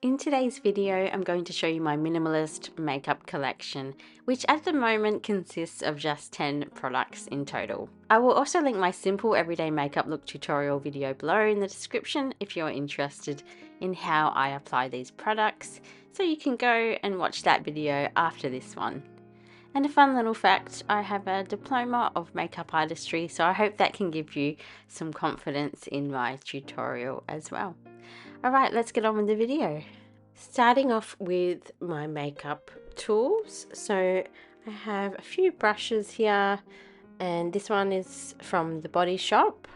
In today's video, I'm going to show you my minimalist makeup collection, which at the moment consists of just 10 products in total. I will also link my simple everyday makeup look tutorial video below in the description if you're interested in how I apply these products, so you can go and watch that video after this one. And a fun little fact, I have a Diploma of Makeup Artistry, so I hope that can give you some confidence in my tutorial as well. Alright, let's get on with the video. Starting off with my makeup tools. So I have a few brushes here, and this one is from the Body Shop.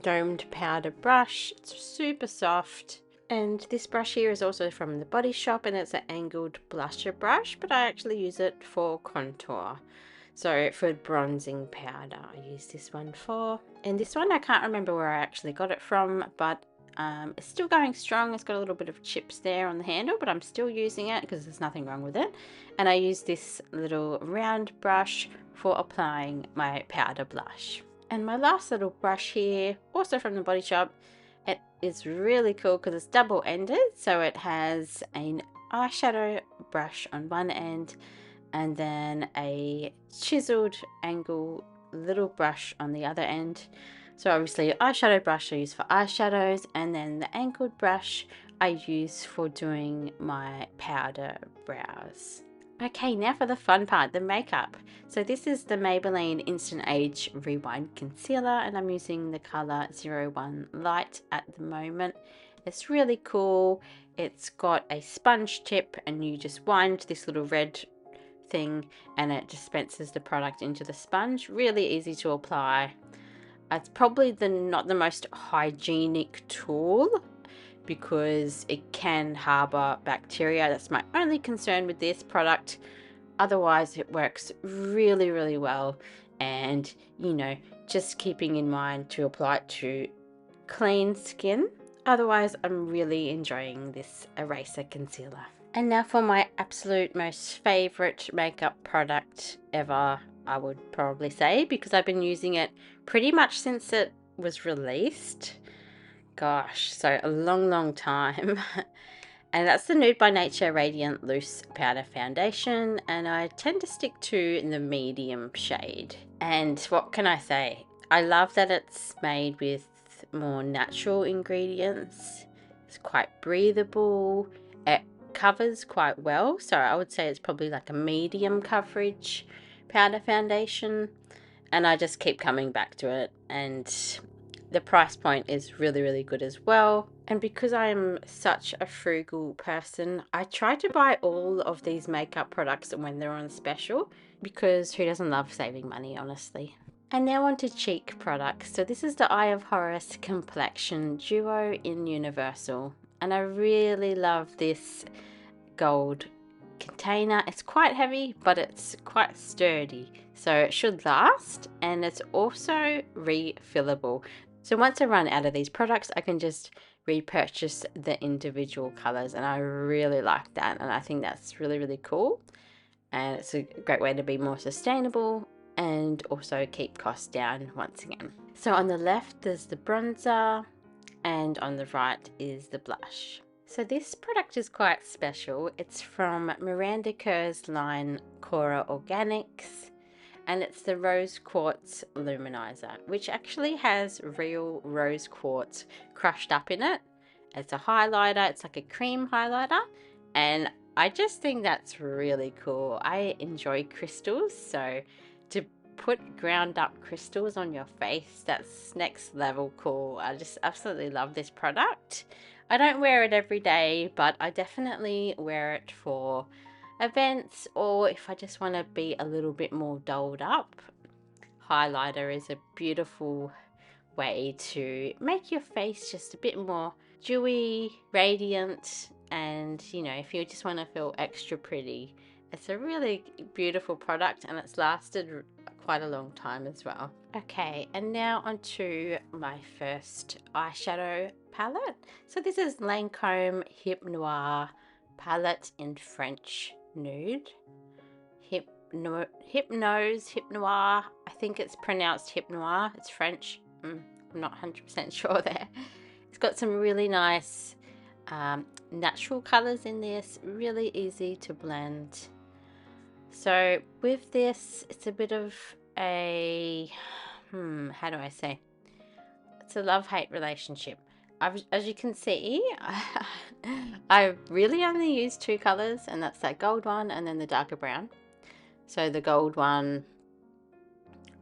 Domed powder brush. It's super soft. And this brush here is also from the Body Shop, and it's an angled blusher brush, but I actually use it for contour. So for bronzing powder, I use this one for. And this one, I can't remember where I actually got it from, but it's still going strong. It's got a little bit of chips there on the handle, but I'm still using it because there's nothing wrong with it. And I use this little round brush for applying my powder blush. And my last little brush here, also from the Body Shop, it is really cool because it's double-ended. So it has an eyeshadow brush on one end and then a chiseled angle little brush on the other end. So obviously eyeshadow brush I use for eyeshadows, and then the angled brush I use for doing my powder brows. Okay, now for the fun part, the makeup. So this is the Maybelline Instant Age Rewind Concealer, and I'm using the colour 01 Light at the moment. It's really cool. It's got a sponge tip, and you just wind this little red thing and it dispenses the product into the sponge. Really easy to apply. It's probably not the most hygienic tool because it can harbor bacteria. That's my only concern with this product. Otherwise it works really well, and you know, just keeping in mind to apply it to clean skin. Otherwise I'm really enjoying this eraser concealer. And now for my absolute most favorite makeup product ever, I would probably say, because I've been using it pretty much since it was released. Gosh, so a long time. And that's the Nude by Nature Radiant Loose Powder Foundation, and I tend to stick to the medium shade. And what can I say? I love that it's made with more natural ingredients. It's quite breathable. It covers quite well, so I would say it's probably like a medium coverage powder foundation, and I just keep coming back to it, and the price point is really good as well. And because I am such a frugal person, I try to buy all of these makeup products when they're on special, because who doesn't love saving money, honestly. And now on to cheek products. So this is the Eye of Horus Complexion Duo in Universal, and I really love this gold container. It's quite heavy, but it's quite sturdy, so it should last, and it's also refillable. So once I run out of these products, I can just repurchase the individual colors, and I really like that, and I think that's really cool, and it's a great way to be more sustainable and also keep costs down once again. So on the left there's the bronzer, and on the right is the blush. So this product is quite special. It's from Miranda Kerr's line Cora Organics, and it's the Rose Quartz Luminizer, which actually has real rose quartz crushed up in it. It's a highlighter. It's like a cream highlighter, and I just think that's really cool. I enjoy crystals, so to put ground up crystals on your face, that's next level cool. I just absolutely love this product. I don't wear it every day, but I definitely wear it for events, or if I just want to be a little bit more dolled up. Highlighter is a beautiful way to make your face just a bit more dewy, radiant, and you know, if you just want to feel extra pretty, it's a really beautiful product, and it's lasted quite a long time as well. Okay, and now onto my first eyeshadow palette. So this is Lancome Hip Noir palette in French Nude. Hip Noir, I think it's pronounced Hip Noir. It's French. I'm not 100% sure there. It's got some really nice natural colors in this, really easy to blend. So with this, it's a bit of a, how do I say? It's a love-hate relationship. As you can see, I really only use two colors, and that's that gold one and then the darker brown. So the gold one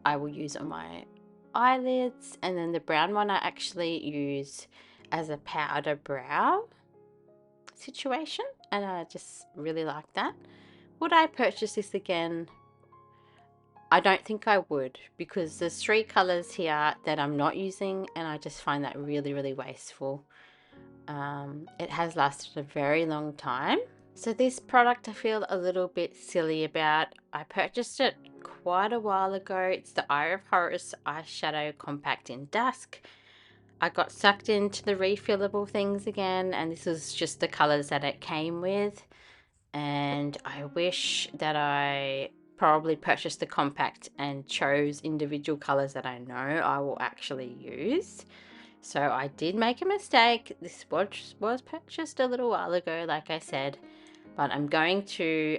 I will use on my eyelids, and then the brown one I actually use as a powder brow situation, and I just really like that. Would I purchase this again? I don't think I would, because there's three colors here that I'm not using, and I just find that really wasteful. It has lasted a very long time. So this product I feel a little bit silly about. I purchased it quite a while ago. It's the Eye of Horus Eyeshadow Compact in Dusk. I got sucked into the refillable things again, and this was just the colors that it came with. And I wish that I probably purchased the compact and chose individual colors that I know I will actually use. So I did make a mistake. This was purchased a little while ago, like I said, but I'm going to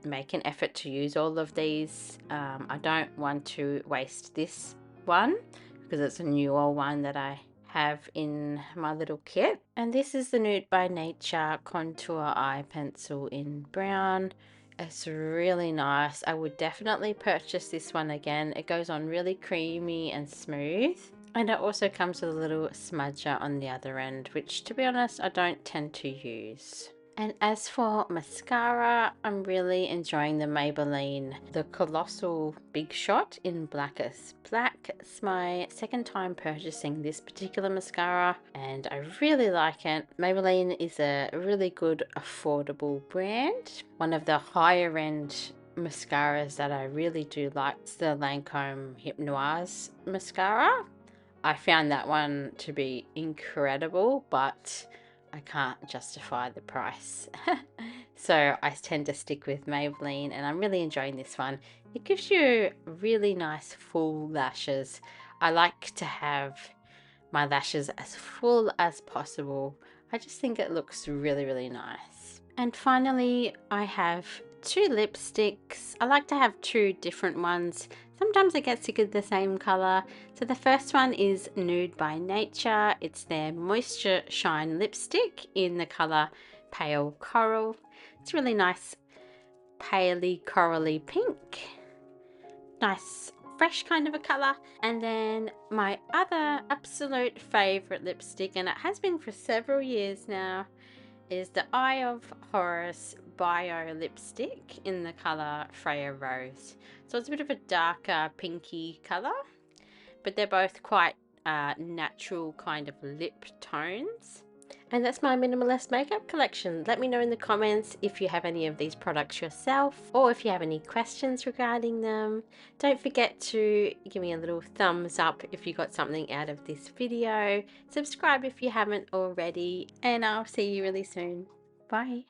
make an effort to use all of these. I don't want to waste this one because it's a newer one that I have in my little kit. And this is the Nude by Nature Contour Eye Pencil in brown. It's really nice. I would definitely purchase this one again. It goes on really creamy and smooth. And it also comes with a little smudger on the other end, which to be honest, I don't tend to use. And as for mascara, I'm really enjoying the Maybelline, the Colossal Big Shot in Blackest Black. It's my second time purchasing this particular mascara, and I really like it. Maybelline is a really good, affordable brand. One of the higher end mascaras that I really do like is the Lancome Hypnoise mascara. I found that one to be incredible, but I can't justify the price. So I tend to stick with Maybelline, and I'm really enjoying this one. It gives you really nice full lashes. I like to have my lashes as full as possible. I just think it looks really nice. And finally, I have two lipsticks. I like to have two different ones. Sometimes I get sick of the same color. So the first one is Nude by Nature. It's their Moisture Shine lipstick in the color Pale Coral. It's really nice, paley corally pink. Nice fresh kind of a color. And then my other absolute favorite lipstick, and it has been for several years now, is the Eye of Horus Bio lipstick in the color Freya Rose. So it's a bit of a darker pinky color, but they're both quite natural kind of lip tones. And that's my minimalist makeup collection. Let me know in the comments if you have any of these products yourself, or if you have any questions regarding them. Don't forget to give me a little thumbs up if you got something out of this video. Subscribe if you haven't already, and I'll see you really soon. Bye.